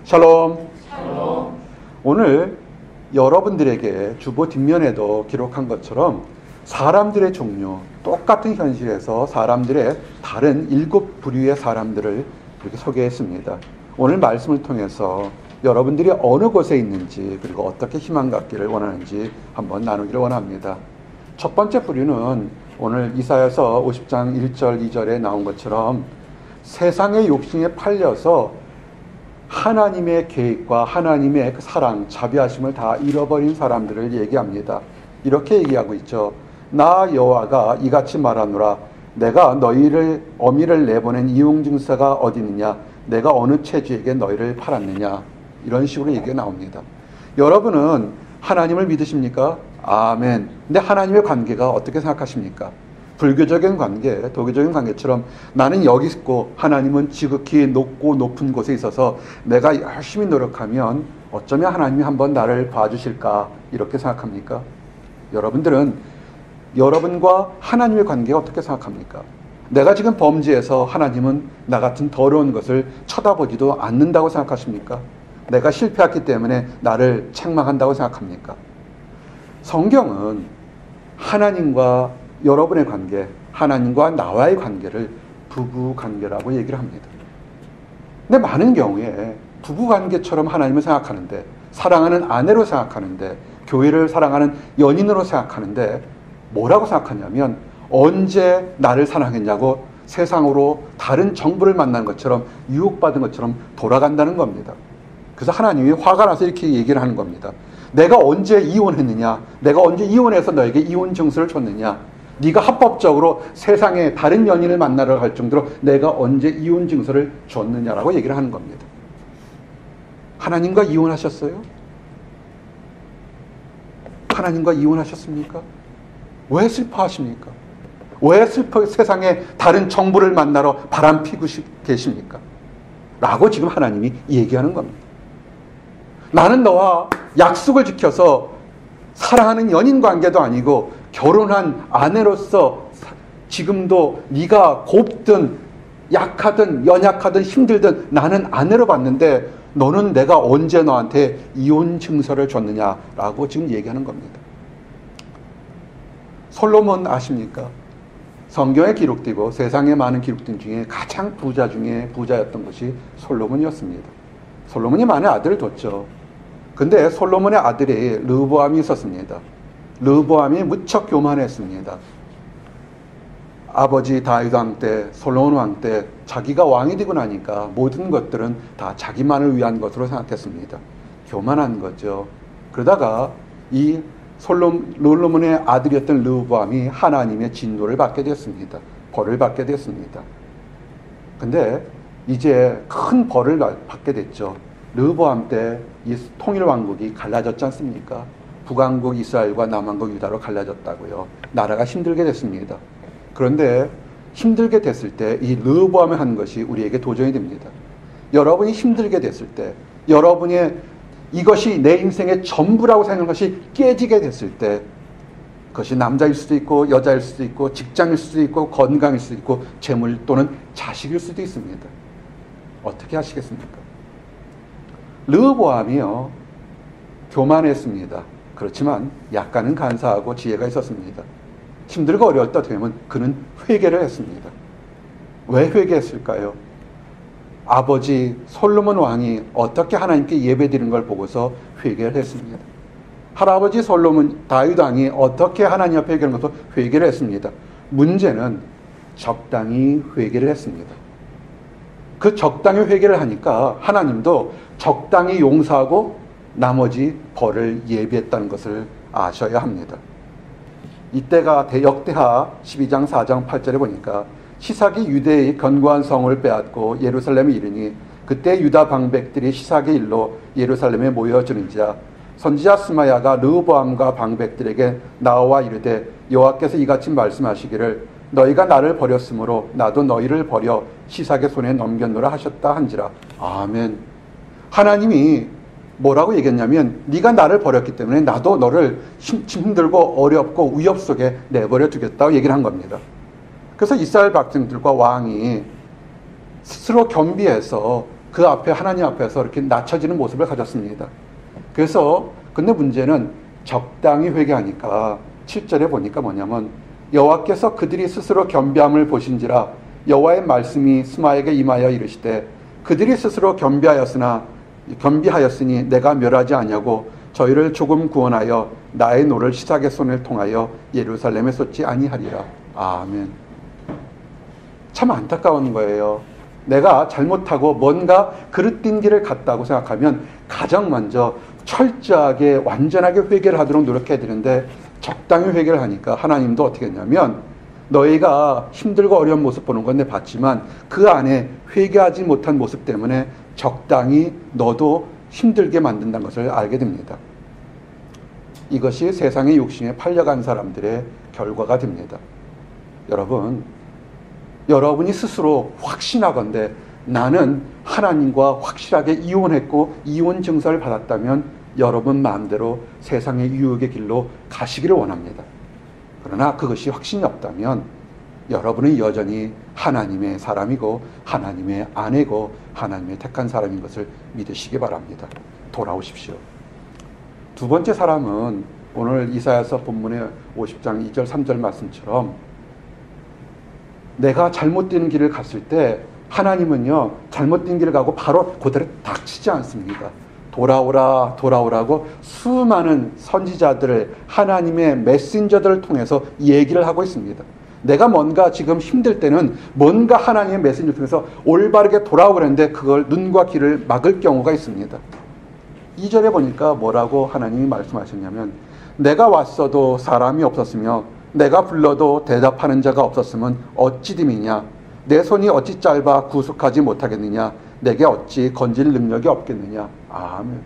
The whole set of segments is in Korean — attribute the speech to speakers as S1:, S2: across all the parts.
S1: 샬롬.
S2: 샬롬.
S1: 오늘 여러분들에게 주보 뒷면에도 기록한 것처럼 사람들의 종류, 똑같은 현실에서 사람들의 다른 7부류의 사람들을 이렇게 소개했습니다. 오늘 말씀을 통해서 여러분들이 어느 곳에 있는지, 그리고 어떻게 희망 갖기를 원하는지 한번 나누기를 원합니다. 첫 번째 부류는 오늘 이사야서 50장 1절 2절에 나온 것처럼 세상의 욕심에 팔려서 하나님의 계획과 하나님의 그 사랑, 자비하심을 다 잃어버린 사람들을 얘기합니다. 이렇게 얘기하고 있죠. 나 여호와가 이같이 말하노라. 내가 너희를 어미를 내보낸 이용증서가 어디 있느냐? 내가 어느 체주에게 너희를 팔았느냐? 이런 식으로 얘기가 나옵니다. 여러분은 하나님을 믿으십니까? 아멘. 근데 하나님의 관계가 어떻게 생각하십니까? 불교적인 관계, 도교적인 관계처럼 나는 여기 있고 하나님은 지극히 높고 높은 곳에 있어서 내가 열심히 노력하면 어쩌면 하나님이 한번 나를 봐주실까 이렇게 생각합니까? 여러분들은 여러분과 하나님의 관계가 어떻게 생각합니까? 내가 지금 범죄해서 하나님은 나 같은 더러운 것을 쳐다보지도 않는다고 생각하십니까? 내가 실패했기 때문에 나를 책망한다고 생각합니까? 성경은 하나님과 여러분의 관계, 하나님과 나와의 관계를 부부관계라고 얘기를 합니다. 근데 많은 경우에 부부관계처럼 하나님을 생각하는데, 사랑하는 아내로 생각하는데, 교회를 사랑하는 연인으로 생각하는데 뭐라고 생각하냐면 언제 나를 사랑했냐고 세상으로 다른 정부를 만난 것처럼 유혹받은 것처럼 돌아간다는 겁니다. 그래서 하나님이 화가 나서 이렇게 얘기를 하는 겁니다. 내가 언제 이혼했느냐? 내가 언제 이혼해서 너에게 이혼 증서를 줬느냐? 네가 합법적으로 세상에 다른 연인을 만나러 갈 정도로 내가 언제 이혼 증서를 줬느냐라고 얘기를 하는 겁니다. 하나님과 이혼하셨어요? 하나님과 이혼하셨습니까? 왜 슬퍼하십니까? 왜 세상에 다른 정부를 만나러 바람 피고 계십니까? 라고 지금 하나님이 얘기하는 겁니다. 나는 너와 약속을 지켜서 사랑하는 연인 관계도 아니고 결혼한 아내로서 지금도 네가 곱든 약하든 연약하든 힘들든 나는 아내로 봤는데 너는 내가 언제 너한테 이혼 증서를 줬느냐라고 지금 얘기하는 겁니다. 솔로몬 아십니까? 성경에 기록되고 세상에 많은 기록된 중에 가장 부자 중에 부자였던 것이 솔로몬이었습니다. 솔로몬이 많은 아들을 뒀죠. 근데 솔로몬의 아들이 르호보암이 있었습니다. 르호보암이 무척 교만했습니다. 아버지 다윗 왕 때, 솔로몬 왕 때 자기가 왕이 되고 나니까 모든 것들은 다 자기만을 위한 것으로 생각했습니다. 교만한 거죠. 그러다가 이 솔로몬의 아들이었던 르호보암이 하나님의 진노를 받게 됐습니다. 벌을 받게 됐습니다. 근데 이제 큰 벌을 받게 됐죠. 르호보암 때 이 통일 왕국이 갈라졌지 않습니까? 북왕국 이스라엘과 남왕국 유다로 갈라졌다고요. 나라가 힘들게 됐습니다. 그런데 힘들게 됐을 때 이 르호보암이 한 것이 우리에게 도전이 됩니다. 여러분이 힘들게 됐을 때, 여러분의 이것이 내 인생의 전부라고 생각하는 것이 깨지게 됐을 때, 그것이 남자일 수도 있고 여자일 수도 있고 직장일 수도 있고 건강일 수도 있고 재물 또는 자식일 수도 있습니다. 어떻게 하시겠습니까? 르호보암이요, 교만했습니다. 그렇지만 약간은 간사하고 지혜가 있었습니다. 힘들고 어려울 때 되면 그는 회개를 했습니다. 왜 회개했을까요? 아버지 솔로몬 왕이 어떻게 하나님께 예배드리는 걸 보고서 회개를 했습니다. 할아버지 솔로몬 다윗 왕이 어떻게 하나님 앞에 회개하는 것도 회개를 했습니다. 문제는 적당히 회개를 했습니다. 그 적당히 회개를 하니까 하나님도 적당히 용서하고 나머지 벌을 예비했다는 것을 아셔야 합니다. 이때가 역대하 12장 4장 8절에 보니까 시삭이 유대의 견고한 성을 빼앗고 예루살렘에 이르니 그때 유다 방백들이 시삭의 일로 예루살렘에 모여주는지라. 선지자 스마야가 르호보암과 방백들에게 나와 이르되 여호와께서 이같이 말씀하시기를 너희가 나를 버렸으므로 나도 너희를 버려 시삭의 손에 넘겼노라 하셨다 한지라. 아멘. 하나님이 뭐라고 얘기했냐면 네가 나를 버렸기 때문에 나도 너를 힘들고 어렵고 위협 속에 내버려 두겠다고 얘기를 한 겁니다. 그래서 이스라엘 백성들과 왕이 스스로 겸비해서 그 앞에 하나님 앞에서 이렇게 낮춰지는 모습을 가졌습니다. 그래서 근데 문제는 적당히 회개하니까 7절에 보니까 뭐냐면 여호와께서 그들이 스스로 겸비함을 보신지라 여호와의 말씀이 스마에게 임하여 이르시되 그들이 스스로 겸비하였으니 내가 멸하지 아니하고 저희를 조금 구원하여 나의 노를 시작의 손을 통하여 예루살렘에 쏟지 아니하리라. 아멘. 참 안타까운 거예요. 내가 잘못하고 뭔가 그릇된 길을 갔다고 생각하면 가장 먼저 철저하게 완전하게 회개를 하도록 노력해야 되는데 적당히 회개를 하니까 하나님도 어떻게 했냐면 너희가 힘들고 어려운 모습 보는 건 내 봤지만 그 안에 회개하지 못한 모습 때문에 적당히 너도 힘들게 만든다는 것을 알게 됩니다. 이것이 세상의 욕심에 팔려간 사람들의 결과가 됩니다. 여러분이 스스로 확신하건대 나는 하나님과 확실하게 이혼했고 이혼 증서를 받았다면 여러분 마음대로 세상의 유혹의 길로 가시기를 원합니다. 그러나 그것이 확신이 없다면 여러분은 여전히 하나님의 사람이고 하나님의 아내고 하나님의 택한 사람인 것을 믿으시기 바랍니다. 돌아오십시오. 두 번째 사람은 오늘 이사야서 본문의 50장 2절 3절 말씀처럼 내가 잘못된 길을 갔을 때 하나님은요 잘못된 길을 가고 바로 그대로 닥치지 않습니다. 돌아오라고 수많은 선지자들을 하나님의 메신저들을 통해서 얘기를 하고 있습니다. 내가 뭔가 지금 힘들 때는 뭔가 하나님의 메신저를 통해서 올바르게 돌아오려는데 그걸 눈과 귀를 막을 경우가 있습니다. 2절에 보니까 뭐라고 하나님이 말씀하셨냐면 내가 왔어도 사람이 없었으며 내가 불러도 대답하는 자가 없었으면 어찌 됨이냐 내 손이 어찌 짧아 구속하지 못하겠느냐 내게 어찌 건질 능력이 없겠느냐. 아멘.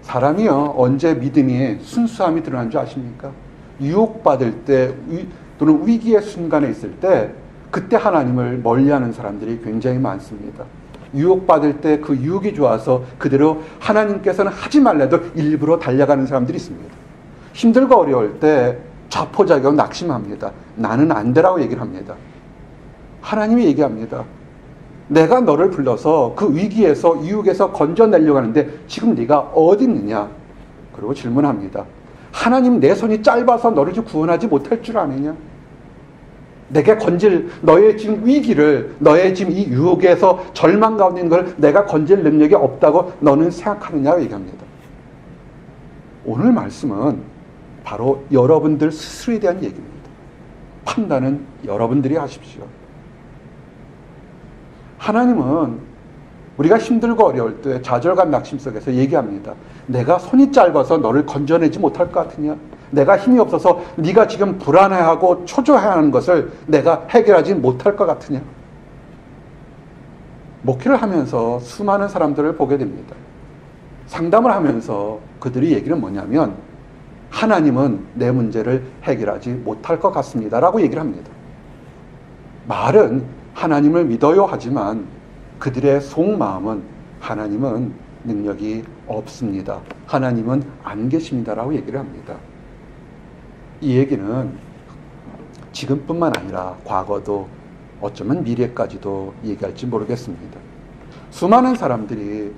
S1: 사람이요 언제 믿음이 순수함이 드러난 줄 아십니까? 유혹받을 때 또는 위기의 순간에 있을 때 그때 하나님을 멀리하는 사람들이 굉장히 많습니다. 유혹받을 때 그 유혹이 좋아서 그대로 하나님께서는 하지 말래도 일부러 달려가는 사람들이 있습니다. 힘들고 어려울 때 자포자기하고 낙심합니다. 나는 안 되라고 얘기를 합니다. 하나님이 얘기합니다. 내가 너를 불러서 그 위기에서 유혹에서 건져내려고 하는데 지금 네가 어디 있느냐? 그리고 질문합니다. 하나님 내 손이 짧아서 너를 구원하지 못할 줄 아느냐? 내게 건질 너의 지금 위기를 너의 지금 이 유혹에서 절망 가운데 있는 걸 내가 건질 능력이 없다고 너는 생각하느냐고 얘기합니다. 오늘 말씀은 바로 여러분들 스스로에 대한 얘기입니다. 판단은 여러분들이 하십시오. 하나님은 우리가 힘들고 어려울 때 좌절감 낙심 속에서 얘기합니다. 내가 손이 짧아서 너를 건져내지 못할 것 같으냐? 내가 힘이 없어서 네가 지금 불안해하고 초조해하는 것을 내가 해결하지 못할 것 같으냐? 목회를 하면서 수많은 사람들을 보게 됩니다. 상담을 하면서 그들이 얘기는 뭐냐면 하나님은 내 문제를 해결하지 못할 것 같습니다 라고 얘기를 합니다. 말은 하나님을 믿어요 하지만 그들의 속마음은 하나님은 능력이 없습니다. 하나님은 안 계십니다 라고 얘기를 합니다. 이 얘기는 지금뿐만 아니라 과거도 어쩌면 미래까지도 얘기할지 모르겠습니다. 수많은 사람들이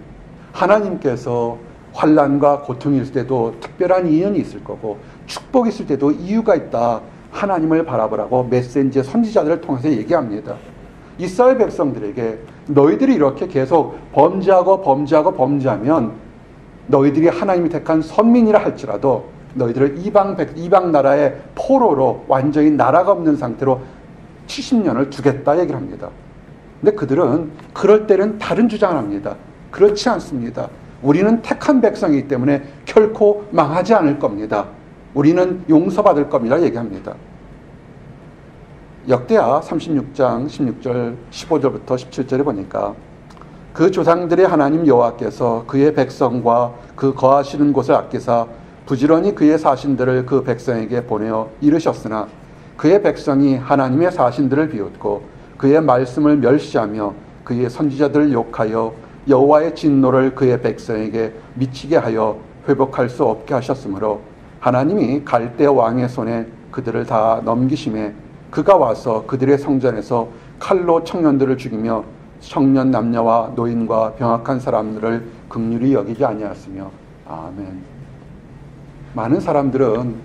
S1: 하나님께서 환난과 고통이 있을 때도 특별한 인연이 있을 거고 축복이 있을 때도 이유가 있다. 하나님을 바라보라고 메시지 선지자들을 통해서 얘기합니다. 이스라엘 백성들에게 너희들이 이렇게 계속 범죄하면 너희들이 하나님이 택한 선민이라 할지라도 너희들을 이방 나라의 포로로 완전히 나라가 없는 상태로 70년을 두겠다 얘기를 합니다. 근데 그들은 그럴 때는 다른 주장을 합니다. 그렇지 않습니다. 우리는 택한 백성이기 때문에 결코 망하지 않을 겁니다. 우리는 용서받을 겁니다 얘기합니다. 역대하 36장 16절 15절부터 17절에 보니까 그 조상들의 하나님 여호와께서 그의 백성과 그 거하시는 곳을 아끼사 부지런히 그의 사신들을 그 백성에게 보내어 이르셨으나 그의 백성이 하나님의 사신들을 비웃고 그의 말씀을 멸시하며 그의 선지자들을 욕하여 여호와의 진노를 그의 백성에게 미치게 하여 회복할 수 없게 하셨으므로 하나님이 갈대 왕의 손에 그들을 다 넘기심에 그가 와서 그들의 성전에서 칼로 청년들을 죽이며 청년 남녀와 노인과 병약한 사람들을 긍휼히 여기지 아니하였으며. 아멘. 많은 사람들은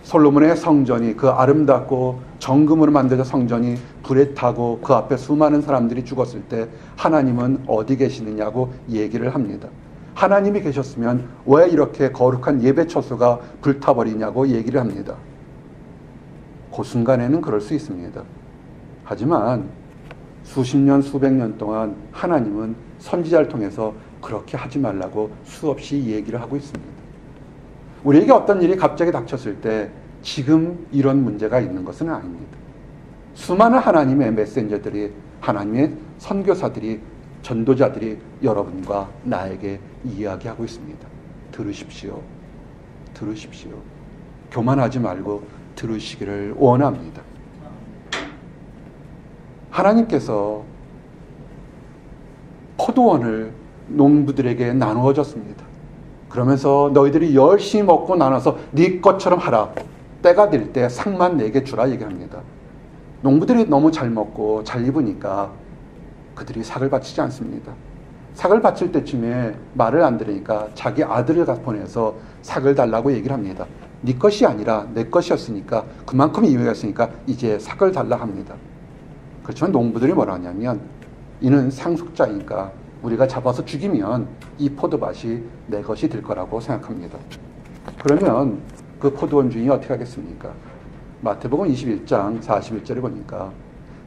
S1: 솔로몬의 성전이, 그 아름답고 정금으로 만들어진 성전이 불에 타고 그 앞에 수많은 사람들이 죽었을 때 하나님은 어디 계시느냐고 얘기를 합니다. 하나님이 계셨으면 왜 이렇게 거룩한 예배 처소가 불타버리냐고 얘기를 합니다. 그 순간에는 그럴 수 있습니다. 하지만 수십 년, 수백 년 동안 하나님은 선지자를 통해서 그렇게 하지 말라고 수없이 얘기를 하고 있습니다. 우리에게 어떤 일이 갑자기 닥쳤을 때 지금 이런 문제가 있는 것은 아닙니다. 수많은 하나님의 메신저들이, 하나님의 선교사들이, 전도자들이 여러분과 나에게 이야기하고 있습니다. 들으십시오. 들으십시오. 교만하지 말고 들으시기를 원합니다. 하나님께서 포도원을 농부들에게 나누어 줬습니다. 그러면서 너희들이 열심히 먹고 나눠서 네 것처럼 하라. 때가 될 때 상만 내게 주라 얘기합니다. 농부들이 너무 잘 먹고 잘 입으니까 그들이 삭을 바치지 않습니다. 삭을 바칠 때쯤에 말을 안 들으니까 자기 아들을 보내서 삭을 달라고 얘기를 합니다. 네 것이 아니라 내 것이었으니까, 그만큼 이유였으니까 이제 삭을 달라 합니다. 그렇지만 농부들이 뭐라 하냐면, 이는 상속자니까 우리가 잡아서 죽이면 이 포도밭이 내 것이 될 거라고 생각합니다. 그러면 그 포도원 주인이 어떻게 하겠습니까? 마태복음 21장 41절에 보니까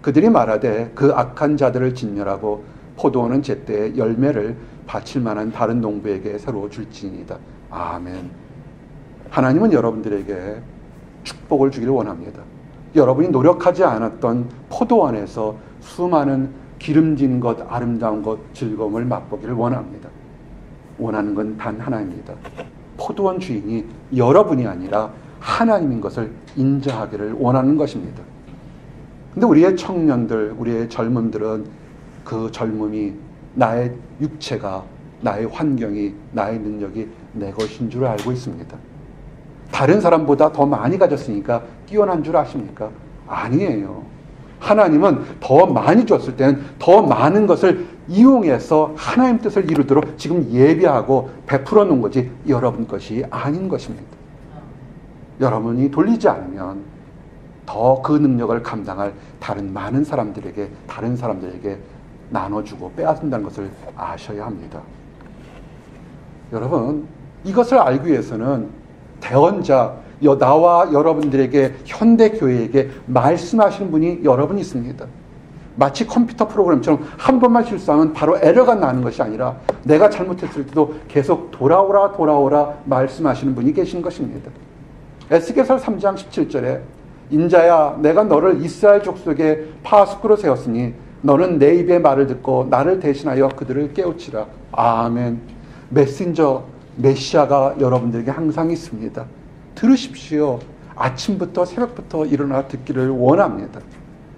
S1: 그들이 말하되 그 악한 자들을 진멸하고 포도원은 제때 열매를 바칠 만한 다른 농부에게 새로 줄지니이다. 아멘. 하나님은 여러분들에게 축복을 주기를 원합니다. 여러분이 노력하지 않았던 포도원에서 수많은 기름진 것, 아름다운 것, 즐거움을 맛보기를 원합니다. 원하는 건 단 하나입니다. 포도원 주인이 여러분이 아니라 하나님인 것을 인정하기를 원하는 것입니다. 근데 우리의 청년들, 우리의 젊음들은 그 젊음이, 나의 육체가, 나의 환경이, 나의 능력이 내 것인 줄 알고 있습니다. 다른 사람보다 더 많이 가졌으니까 뛰어난 줄 아십니까? 아니에요. 하나님은 더 많이 줬을 때는 더 많은 것을 이용해서 하나님 뜻을 이루도록 지금 예비하고 베풀어 놓은 거지 여러분 것이 아닌 것입니다. 여러분이 돌리지 않으면 더 그 능력을 감당할 다른 많은 사람들에게, 다른 사람들에게 나눠주고 빼앗는다는 것을 아셔야 합니다. 여러분, 이것을 알기 위해서는 대언자, 나와 여러분들에게, 현대교회에게 말씀하시는 분이 여러분 있습니다. 마치 컴퓨터 프로그램처럼 한 번만 실수하면 바로 에러가 나는 것이 아니라 내가 잘못했을 때도 계속 돌아오라 말씀하시는 분이 계신 것입니다. 에스겔서 3장 17절에 인자야, 내가 너를 이스라엘 족속의 파수꾼으로 세웠으니 너는 내 입의 말을 듣고 나를 대신하여 그들을 깨우치라. 아멘. 메신저, 메시아가 여러분들에게 항상 있습니다. 들으십시오. 아침부터 새벽부터 일어나 듣기를 원합니다.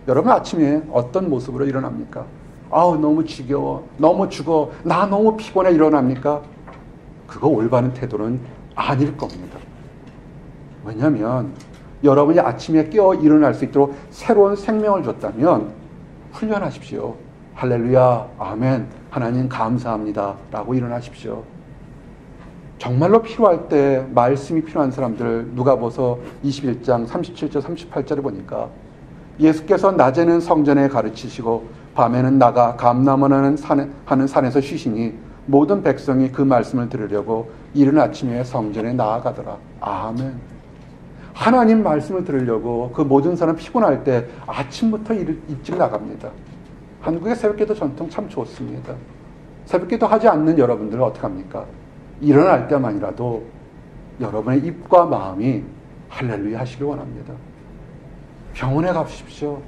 S1: 여러분 아침에 어떤 모습으로 일어납니까? 아우 너무 지겨워, 너무 죽어, 나 너무 피곤해 일어납니까? 그거 올바른 태도는 아닐 겁니다. 왜냐하면 여러분이 아침에 깨어 일어날 수 있도록 새로운 생명을 줬다면 훈련하십시오. 할렐루야, 아멘, 하나님 감사합니다 라고 일어나십시오. 정말로 필요할 때 말씀이 필요한 사람들, 누가복음 21장 37절 38절에 보니까 예수께서 낮에는 성전에 가르치시고 밤에는 나가 감람원 하는 산에서 쉬시니 모든 백성이 그 말씀을 들으려고 이른 아침에 성전에 나아가더라. 아멘. 하나님 말씀을 들으려고 그 모든 사람 피곤할 때 아침부터 일찍 나갑니다. 한국의 새벽기도 전통 참 좋습니다. 새벽기도 하지 않는 여러분들은 어떻게 합니까? 일어날 때만이라도 여러분의 입과 마음이 할렐루야 하시길 원합니다. 병원에 가십시오.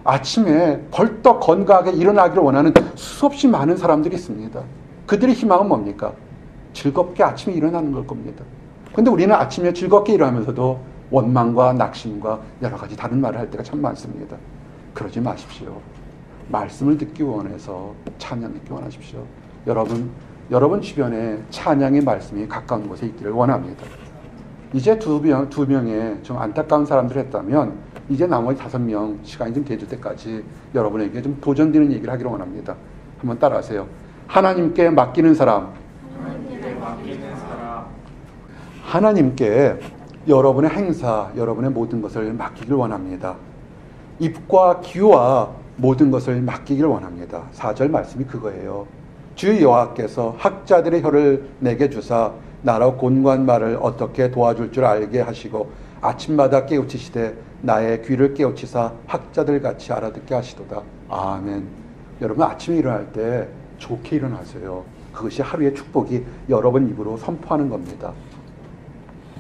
S1: 아침에 벌떡 건강하게 일어나기를 원하는 수없이 많은 사람들이 있습니다. 그들의 희망은 뭡니까? 즐겁게 아침에 일어나는 걸 겁니다. 그런데 우리는 아침에 즐겁게 일어나면서도 원망과 낙심과 여러 가지 다른 말을 할 때가 참 많습니다. 그러지 마십시오. 말씀을 듣기 원해서 찬양 듣기 원하십시오. 여러분 주변에 찬양의 말씀이 가까운 곳에 있기를 원합니다. 이제 두 명의 좀 안타까운 사람들이 했다면 이제 나머지 5명 시간이 좀 돼줄 때까지 여러분에게 좀 도전되는 얘기를 하기를 원합니다. 한번 따라하세요. 하나님께 맡기는 사람. 하나님께 여러분의 행사, 여러분의 모든 것을 맡기길 원합니다. 입과 귀와 모든 것을 맡기길 원합니다. 4절 말씀이 그거예요. 주 여호와께서 학자들의 혀를 내게 주사 나로 곤고한 말을 어떻게 도와줄 줄 알게 하시고 아침마다 깨우치시되 나의 귀를 깨우치사 학자들 같이 알아듣게 하시도다. 아멘. 여러분 아침에 일어날 때 좋게 일어나세요. 그것이 하루의 축복이 여러분 입으로 선포하는 겁니다.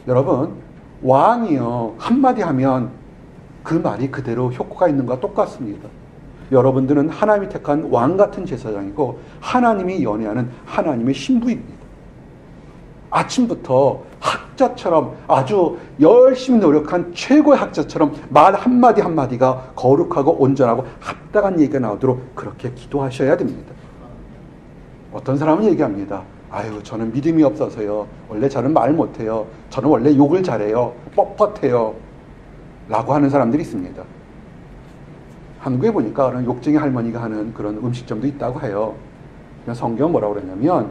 S1: 여러분 왕이요 한마디 하면 그 말이 그대로 효과가 있는 것과 똑같습니다. 여러분들은 하나님이 택한 왕 같은 제사장이고 하나님이 연애하는 하나님의 신부입니다. 아침부터 학자처럼 아주 열심히 노력한 최고의 학자처럼 말 한마디 한마디가 거룩하고 온전하고 합당한 얘기가 나오도록 그렇게 기도하셔야 됩니다. 어떤 사람은 얘기합니다. 아유 저는 믿음이 없어서요. 원래 저는 말 못해요. 저는 원래 욕을 잘해요. 뻣뻣해요. 라고 하는 사람들이 있습니다. 한국에 보니까 그런 욕쟁이 할머니가 하는 그런 음식점도 있다고 해요. 성경은 뭐라고 그러냐면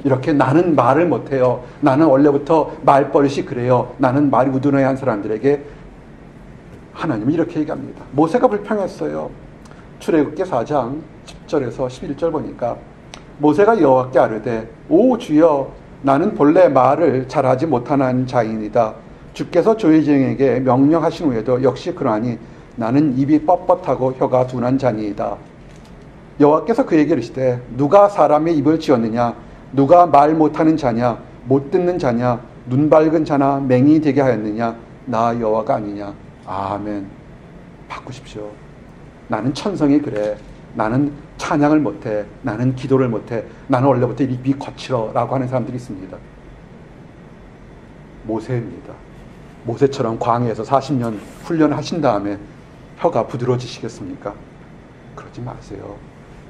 S1: 이렇게 나는 말을 못해요. 나는 원래부터 말버릇이 그래요. 나는 말이 우둔해한 사람들에게 하나님은 이렇게 얘기합니다. 모세가 불평했어요. 출애굽기 4장 10절에서 11절 보니까 모세가 여호와께 아뢰되 오 주여 나는 본래 말을 잘하지 못하는 자이니이다. 주께서 조회쟁에게 명령하신 후에도 역시 그러하니 나는 입이 뻣뻣하고 혀가 둔한 자니이다. 여호와께서 그에게 이르시되 누가 사람의 입을 지었느냐 누가 말 못하는 자냐 못 듣는 자냐 눈 밝은 자나 맹인이 되게 하였느냐 나 여호와가 아니냐. 아멘. 바꾸십시오. 나는 천성이 그래. 나는 찬양을 못해. 나는 기도를 못해. 나는 원래부터 입이 거칠어라고 하는 사람들이 있습니다. 모세입니다. 모세처럼 광야에서 40년 훈련하신 다음에 혀가 부드러워지시겠습니까? 그러지 마세요.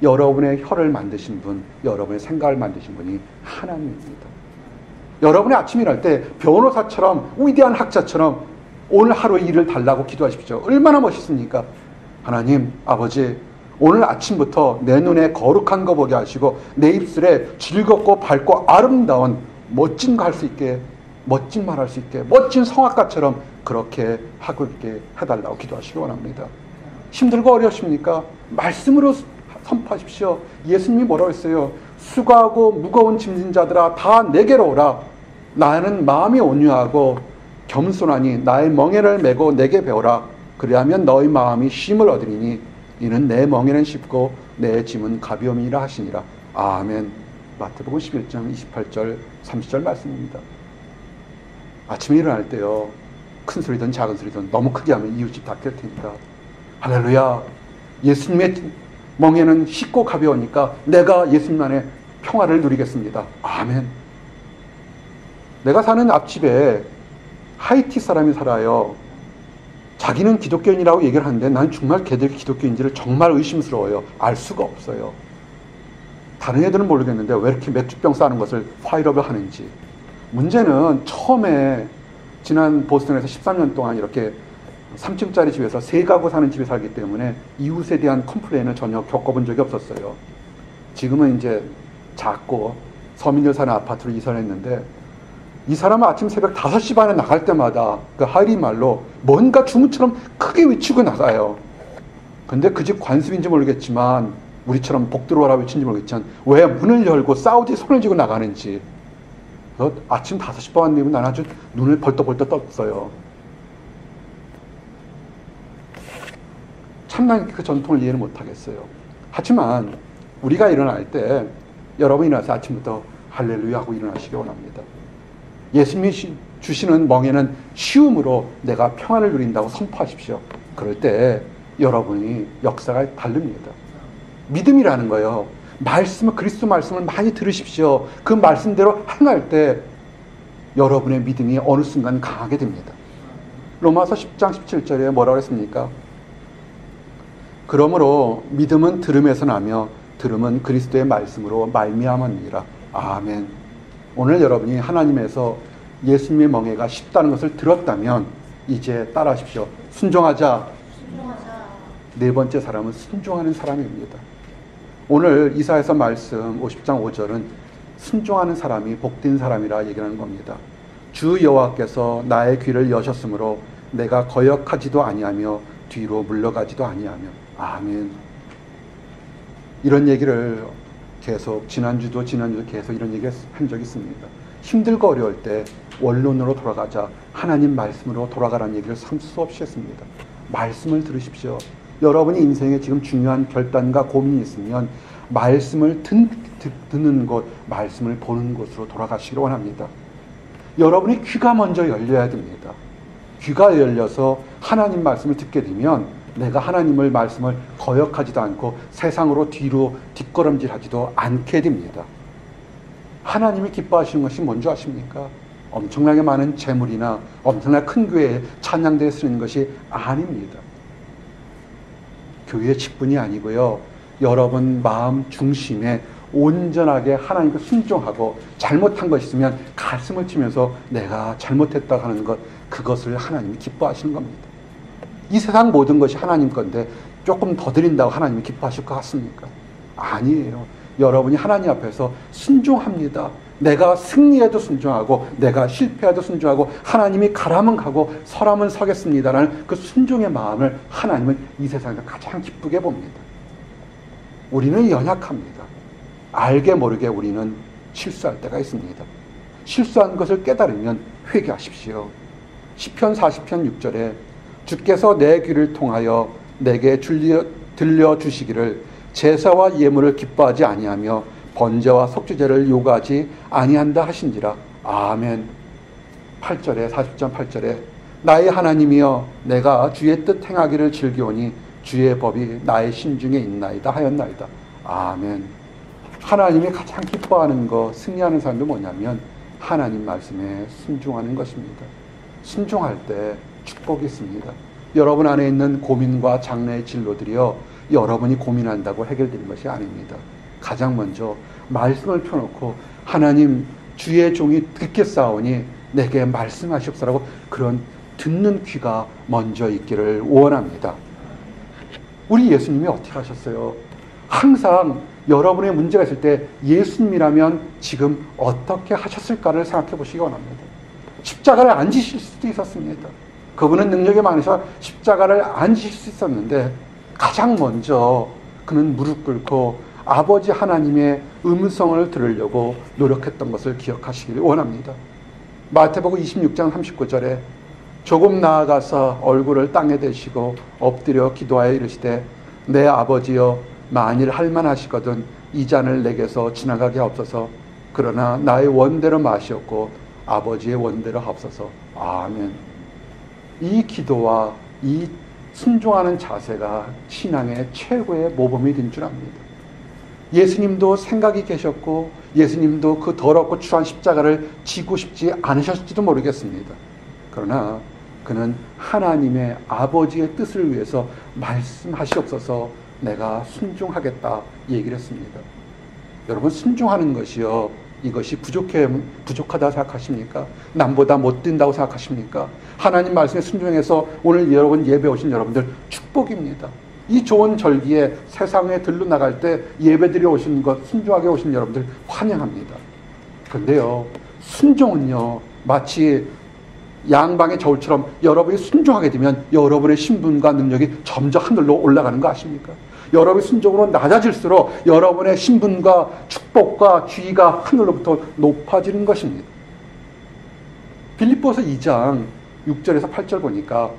S1: 여러분의 혀를 만드신 분, 여러분의 생각을 만드신 분이 하나님입니다. 여러분의 아침에 일어날 때 변호사처럼 위대한 학자처럼 오늘 하루의 일을 달라고 기도하십시오. 얼마나 멋있습니까? 하나님, 아버지, 오늘 아침부터 내 눈에 거룩한 거 보게 하시고 내 입술에 즐겁고 밝고 아름다운 멋진 거 할 수 있게, 멋진 말 할 수 있게, 멋진 성악가처럼 그렇게 하고 있게 해달라고 기도하시기 원합니다. 힘들고 어려우십니까? 말씀으로 선포하십시오. 예수님이 뭐라고 했어요? 수고하고 무거운 짐진 자들아 다 내게로 오라. 나는 마음이 온유하고 겸손하니 나의 멍에를 메고 내게 배우라. 그리하면 너희 마음이 쉼을 얻으리니 이는 내 멍에는 쉽고 내 짐은 가벼움이라 하시니라. 아멘. 마태복음 11장 28절 30절 말씀입니다. 아침에 일어날 때요. 큰 소리든 작은 소리든 너무 크게 하면 이웃집 닦일 테니까. 할렐루야. 예수님의 멍에는 쉽고 가벼우니까 내가 예수님 안에 평화를 누리겠습니다. 아멘. 내가 사는 앞집에 하이티 사람이 살아요. 자기는 기독교인이라고 얘기를 하는데 난 정말 걔들이 기독교인지를 정말 의심스러워요. 알 수가 없어요. 다른 애들은 모르겠는데 왜 이렇게 맥주병 싸는 것을 파일업을 하는지. 문제는 처음에 지난 보스턴에서 13년 동안 이렇게 3층짜리 집에서 3가구 사는 집에 살기 때문에 이웃에 대한 컴플레인을 전혀 겪어본 적이 없었어요. 지금은 이제 작고 서민들 사는 아파트로 이사를 했는데 이 사람은 아침 새벽 5시 반에 나갈 때마다 그 하이리 말로 뭔가 주문처럼 크게 외치고 나가요. 근데 그 집 관습인지 모르겠지만 우리처럼 복 들어오라 외친지 모르겠지만 왜 문을 열고 사우디에 손을 쥐고 나가는지. 그래서 아침 5시 반 되면 난 아주 눈을 벌떡벌떡 떴어요. 참나 그 전통을 이해를 못하겠어요. 하지만 우리가 일어날 때 여러분이 일어나서 아침부터 할렐루야 하고 일어나시기 원합니다. 예수님이 주시는 멍에는 쉬움으로 내가 평안을 누린다고 선포하십시오. 그럴 때 여러분이 역사가 다릅니다. 믿음이라는 거예요. 말씀을, 그리스도 말씀을 많이 들으십시오. 그 말씀대로 행할 때 여러분의 믿음이 어느 순간 강하게 됩니다. 로마서 10장 17절에 뭐라고 했습니까? 그러므로 믿음은 들음에서 나며 들음은 그리스도의 말씀으로 말미암았느니라. 아멘. 오늘 여러분이 하나님에서 예수님의 멍에가 쉽다는 것을 들었다면 이제 따라하십시오. 순종하자.
S2: 순종하자.
S1: 네 번째 사람은 순종하는 사람입니다. 오늘 이사야서 말씀 50장 5절은 순종하는 사람이 복된 사람이라 얘기하는 겁니다. 주 여호와께서 나의 귀를 여셨으므로 내가 거역하지도 아니하며 뒤로 물러가지도 아니하며. 아멘. 이런 얘기를 계속 지난주도 계속 이런 얘기 한 적이 있습니다. 힘들고 어려울 때 원론으로 돌아가자, 하나님 말씀으로 돌아가라는 얘기를 수 없이 했습니다. 말씀을 들으십시오. 여러분이 인생에 지금 중요한 결단과 고민이 있으면 말씀을 듣는 곳, 말씀을 보는 곳으로 돌아가시길 원합니다. 여러분이 귀가 먼저 열려야 됩니다. 귀가 열려서 하나님 말씀을 듣게 되면 내가 하나님의 말씀을 거역하지도 않고 세상으로 뒤로 뒷걸음질하지도 않게 됩니다. 하나님이 기뻐하시는 것이 뭔지 아십니까? 엄청나게 많은 재물이나 엄청나게 큰 교회에 찬양대에 쓰는 것이 아닙니다. 교회 직분이 아니고요. 여러분 마음 중심에 온전하게 하나님께 순종하고 잘못한 것이 있으면 가슴을 치면서 내가 잘못했다고 하는 것, 그것을 하나님이 기뻐하시는 겁니다. 이 세상 모든 것이 하나님 건데 조금 더 드린다고 하나님이 기뻐하실 것 같습니까? 아니에요. 여러분이 하나님 앞에서 순종합니다. 내가 승리해도 순종하고 내가 실패해도 순종하고 하나님이 가라면 가고 서라면 서겠습니다라는 그 순종의 마음을 하나님은 이 세상에서 가장 기쁘게 봅니다. 우리는 연약합니다. 알게 모르게 우리는 실수할 때가 있습니다. 실수한 것을 깨달으면 회개하십시오. 시편 40편 6절에 주께서 내 귀를 통하여 내게 들려주시기를 제사와 예물을 기뻐하지 아니하며 번제와 속죄제를 요구하지 아니한다 하신지라. 아멘. 8절에 40장 8절에 나의 하나님이여 내가 주의 뜻 행하기를 즐기오니 주의 법이 나의 심중에 있나이다 하였나이다. 아멘. 하나님이 가장 기뻐하는 것, 승리하는 사람도 뭐냐면 하나님 말씀에 순종하는 것입니다. 순종할 때 축복이 있습니다. 여러분 안에 있는 고민과 장래의 진로들이요, 여러분이 고민한다고 해결되는 것이 아닙니다. 가장 먼저 말씀을 펴놓고 하나님 주의 종이 듣겠사오니 내게 말씀하시옵소서라고 그런 듣는 귀가 먼저 있기를 원합니다. 우리 예수님이 어떻게 하셨어요? 항상 여러분의 문제가 있을 때 예수님이라면 지금 어떻게 하셨을까를 생각해 보시기 원합니다. 십자가를 안 지실 수도 있었습니다. 그분은 능력이 많으셔 십자가를 안 지실 수 있었는데 가장 먼저 그는 무릎 꿇고 아버지 하나님의 음성을 들으려고 노력했던 것을 기억하시길 원합니다. 마태복음 26장 39절에 조금 나아가서 얼굴을 땅에 대시고 엎드려 기도하여 이르시되 내 아버지여 만일 할만하시거든 이 잔을 내게서 지나가게 하옵소서. 그러나 나의 원대로 마시옵고 아버지의 원대로 하옵소서. 아멘. 이 기도와 이 순종하는 자세가 신앙의 최고의 모범이 된 줄 압니다. 예수님도 생각이 계셨고 예수님도 그 더럽고 추한 십자가를 지고 싶지 않으셨을지도 모르겠습니다. 그러나 그는 하나님의 아버지의 뜻을 위해서 말씀하시옵소서 내가 순종하겠다 얘기를 했습니다. 여러분 순종하는 것이요, 이것이 부족하다 생각하십니까? 남보다 못 된다고 생각하십니까? 하나님 말씀에 순종해서 오늘 여러분 예배 오신 여러분들 축복입니다. 이 좋은 절기에 세상에 들러 나갈 때 예배드려 오신 것 순종하게 오신 여러분들 환영합니다. 그런데요, 순종은요 마치 양방의 저울처럼 여러분이 순종하게 되면 여러분의 신분과 능력이 점점 하늘로 올라가는 거 아십니까? 여러분의 순종으로 낮아질수록 여러분의 신분과 축복과 지위가 하늘로부터 높아지는 것입니다. 빌립보서 2장 6절에서 8절 보니까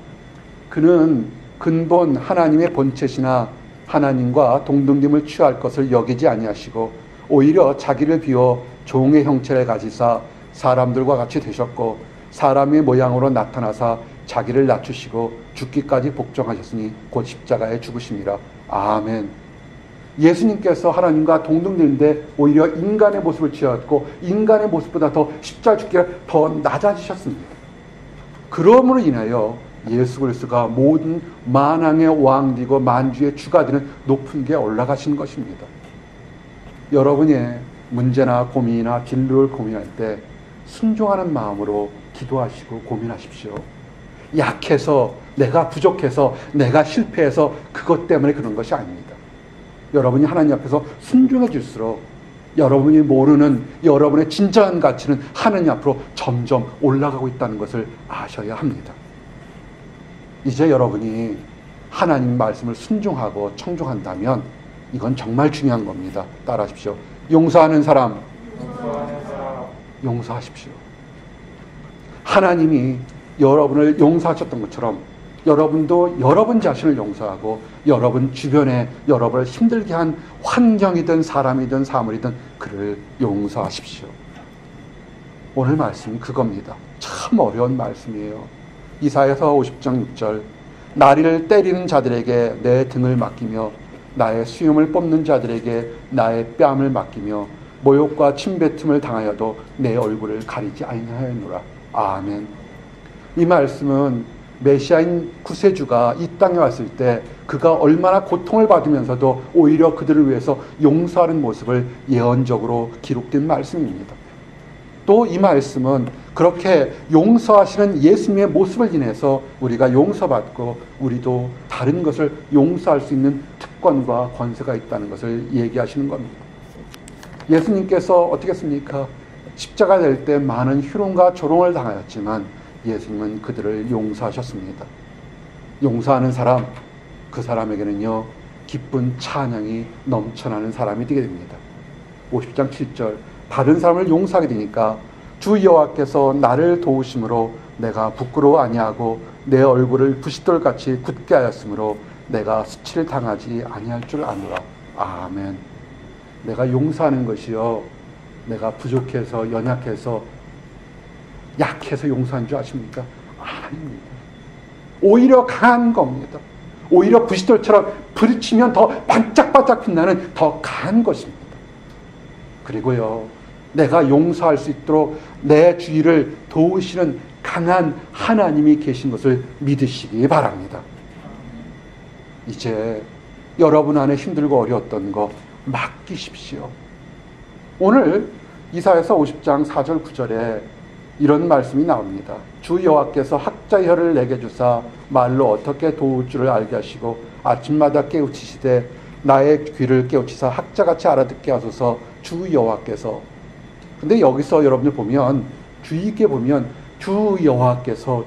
S1: 그는 근본 하나님의 본체시나 하나님과 동등됨을 취할 것을 여기지 아니하시고 오히려 자기를 비워 종의 형체를 가지사 사람들과 같이 되셨고 사람의 모양으로 나타나사 자기를 낮추시고 죽기까지 복종하셨으니 곧 십자가에 죽으심이라. 아멘. 예수님께서 하나님과 동등되는데 오히려 인간의 모습을 취하였고 인간의 모습보다 더 십자가 죽기가 더 낮아지셨습니다. 그러므로 인하여 예수 그리스도가 모든 만왕의 왕되고 만주의 주가 되는 높은 데 올라가신 것입니다. 여러분의 문제나 고민이나 진로를 고민할 때 순종하는 마음으로 기도하시고 고민하십시오. 약해서, 내가 부족해서, 내가 실패해서 그것 때문에 그런 것이 아닙니다. 여러분이 하나님 앞에서 순종해질수록 여러분이 모르는 여러분의 진정한 가치는 하나님 앞으로 점점 올라가고 있다는 것을 아셔야 합니다. 이제 여러분이 하나님 말씀을 순종하고 청종한다면 이건 정말 중요한 겁니다. 따라하십시오. 용서하는 사람, 용서하십시오. 하나님이 여러분을 용서하셨던 것처럼 여러분도 여러분 자신을 용서하고 여러분 주변에 여러분을 힘들게 한 환경이든 사람이든 사물이든 그를 용서하십시오. 오늘 말씀이 그겁니다. 참 어려운 말씀이에요. 이사야서 50장 6절, 나를 때리는 자들에게 내 등을 맡기며 나의 수염을 뽑는 자들에게 나의 뺨을 맡기며 모욕과 침뱉음을 당하여도 내 얼굴을 가리지 아니하였노라. 아멘. 이 말씀은 메시아인 구세주가 이 땅에 왔을 때 그가 얼마나 고통을 받으면서도 오히려 그들을 위해서 용서하는 모습을 예언적으로 기록된 말씀입니다. 또 이 말씀은 그렇게 용서하시는 예수님의 모습을 인해서 우리가 용서받고 우리도 다른 것을 용서할 수 있는 특권과 권세가 있다는 것을 얘기하시는 겁니다. 예수님께서 어떻게 했습니까? 십자가 될 때 많은 희롱과 조롱을 당하였지만 예수님은 그들을 용서하셨습니다. 용서하는 사람, 그 사람에게는요 기쁜 찬양이 넘쳐나는 사람이 되게 됩니다. 50장 7절, 다른 사람을 용서하게 되니까 주 여호와께서 나를 도우심으로 내가 부끄러워 아니하고 내 얼굴을 부싯돌같이 굳게 하였으므로 내가 수치를 당하지 아니할 줄 아노라. 아멘. 내가 용서하는 것이요, 내가 부족해서 연약해서 약해서 용서한 줄 아십니까? 아닙니다. 오히려 강한 겁니다. 오히려 부싯돌처럼 부딪히면 더 반짝반짝 빛나는 더 강한 것입니다. 그리고요, 내가 용서할 수 있도록 내 주위를 도우시는 강한 하나님이 계신 것을 믿으시기 바랍니다. 이제 여러분 안에 힘들고 어려웠던 거 맡기십시오. 오늘 이사야서 50장 4절 9절에 이런 말씀이 나옵니다. 주 여호와께서 학자의 혀를 내게 주사 말로 어떻게 도울 줄을 알게 하시고 아침마다 깨우치시되 나의 귀를 깨우치사 학자같이 알아듣게 하소서. 주 여호와께서. 근데 여기서 여러분들 보면 주의 있게 보면 주 여호와께서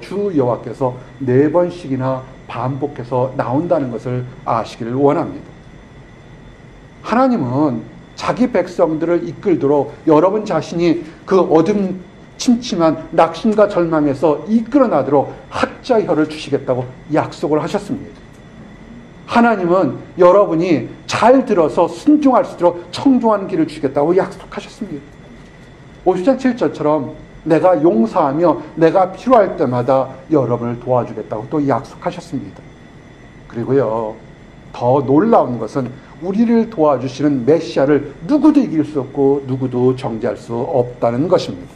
S1: 4번씩이나 반복해서 나온다는 것을 아시기를 원합니다. 하나님은 자기 백성들을 이끌도록 여러분 자신이 그 어둠 침침한 낙심과 절망에서 이끌어나도록 학자의 혀를 주시겠다고 약속을 하셨습니다. 하나님은 여러분이 잘 들어서 순종할 수 있도록 청종하는 길을 주시겠다고 약속하셨습니다. 50장 7절처럼 내가 용서하며 내가 필요할 때마다 여러분을 도와주겠다고 또 약속하셨습니다. 그리고요, 더 놀라운 것은 우리를 도와주시는 메시아를 누구도 이길 수 없고 누구도 정죄할 수 없다는 것입니다.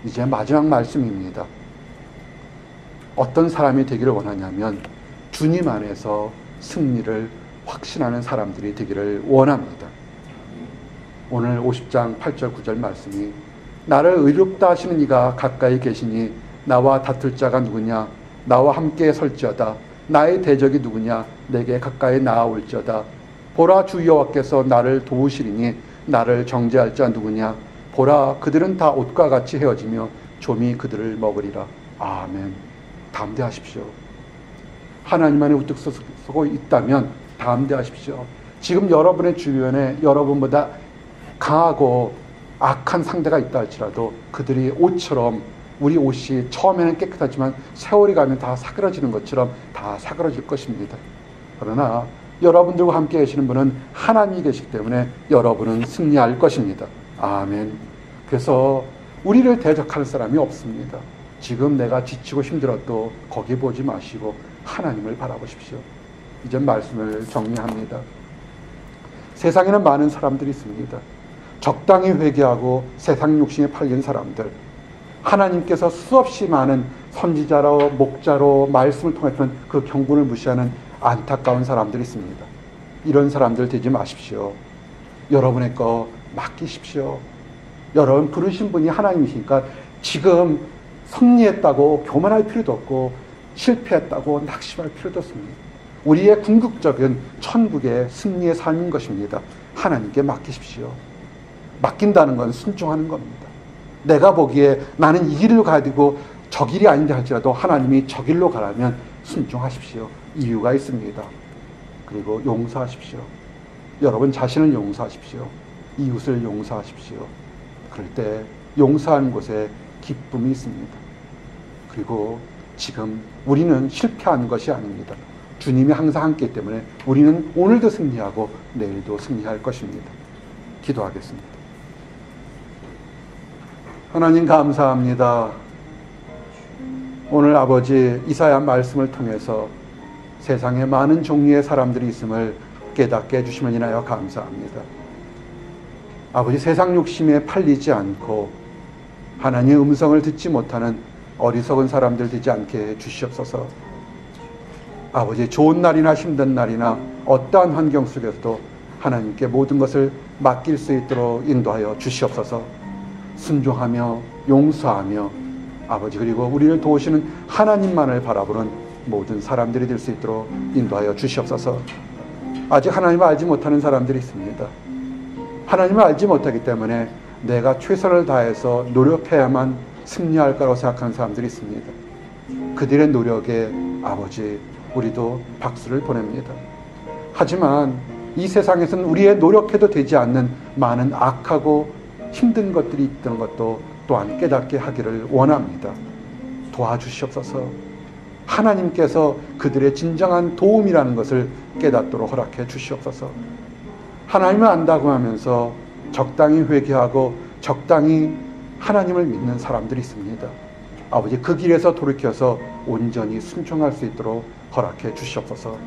S1: 이제 마지막 말씀입니다. 어떤 사람이 되기를 원하냐면 주님 안에서 승리를 확신하는 사람들이 되기를 원합니다. 오늘 50장 8절 9절 말씀이 나를 의롭다 하시는 이가 가까이 계시니 나와 다툴 자가 누구냐? 나와 함께 설지어다. 나의 대적이 누구냐? 내게 가까이 나아올지어다. 보라, 주 여호와께서 나를 도우시리니 나를 정죄할 자 누구냐? 보라, 그들은 다 옷과 같이 헤어지며 좀이 그들을 먹으리라. 아멘. 담대하십시오. 하나님 안에 우뚝 서고 있다면 담대하십시오. 지금 여러분의 주변에 여러분보다 강하고 악한 상대가 있다 할지라도 그들이 옷처럼, 우리 옷이 처음에는 깨끗하지만 세월이 가면 다 사그러지는 것처럼 다 사그러질 것입니다. 그러나 여러분들과 함께 계시는 분은 하나님이 계시기 때문에 여러분은 승리할 것입니다. 아멘. 그래서 우리를 대적하는 사람이 없습니다. 지금 내가 지치고 힘들어도 거기 보지 마시고 하나님을 바라보십시오. 이제 말씀을 정리합니다. 세상에는 많은 사람들이 있습니다. 적당히 회개하고 세상 욕심에 팔린 사람들, 하나님께서 수없이 많은 선지자로 목자로 말씀을 통해서는 그 경고를 무시하는 안타까운 사람들이 있습니다. 이런 사람들 되지 마십시오. 여러분의 거 맡기십시오. 여러분 부르신 분이 하나님이시니까 지금 승리했다고 교만할 필요도 없고 실패했다고 낙심할 필요도 없습니다. 우리의 궁극적인 천국의 승리의 삶인 것입니다. 하나님께 맡기십시오. 맡긴다는 건 순종하는 겁니다. 내가 보기에 나는 이 길을 가지고 저 길이 아닌데 할지라도 하나님이 저 길로 가라면 순종하십시오. 이유가 있습니다. 그리고 용서하십시오. 여러분 자신을 용서하십시오. 이웃을 용서하십시오. 그럴 때 용서하는 곳에 기쁨이 있습니다. 그리고 지금 우리는 실패한 것이 아닙니다. 주님이 항상 함께 때문에 우리는 오늘도 승리하고 내일도 승리할 것입니다. 기도하겠습니다. 하나님 감사합니다. 오늘 아버지 이사야 말씀을 통해서 세상에 많은 종류의 사람들이 있음을 깨닫게 해주심을 인하여 감사합니다. 아버지 세상 욕심에 팔리지 않고 하나님의 음성을 듣지 못하는 어리석은 사람들 되지 않게 해 주시옵소서. 아버지 좋은 날이나 힘든 날이나 어떠한 환경 속에서도 하나님께 모든 것을 맡길 수 있도록 인도하여 주시옵소서. 순종하며 용서하며 아버지 그리고 우리를 도우시는 하나님만을 바라보는 모든 사람들이 될 수 있도록 인도하여 주시옵소서. 아직 하나님을 알지 못하는 사람들이 있습니다. 하나님을 알지 못하기 때문에 내가 최선을 다해서 노력해야만 승리할 거라고 생각하는 사람들이 있습니다. 그들의 노력에 아버지 우리도 박수를 보냅니다. 하지만 이 세상에서는 우리의 노력해도 되지 않는 많은 악하고 힘든 것들이 있던 것도 또한 깨닫게 하기를 원합니다. 도와주시옵소서. 하나님께서 그들의 진정한 도움이라는 것을 깨닫도록 허락해 주시옵소서. 하나님을 안다고 하면서 적당히 회개하고 적당히 하나님을 믿는 사람들이 있습니다. 아버지 그 길에서 돌이켜서 온전히 순종할 수 있도록 허락해 주시옵소서.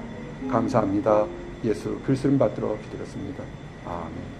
S1: 감사합니다. 예수 그리스도를 받들어 기도했습니다. 아멘.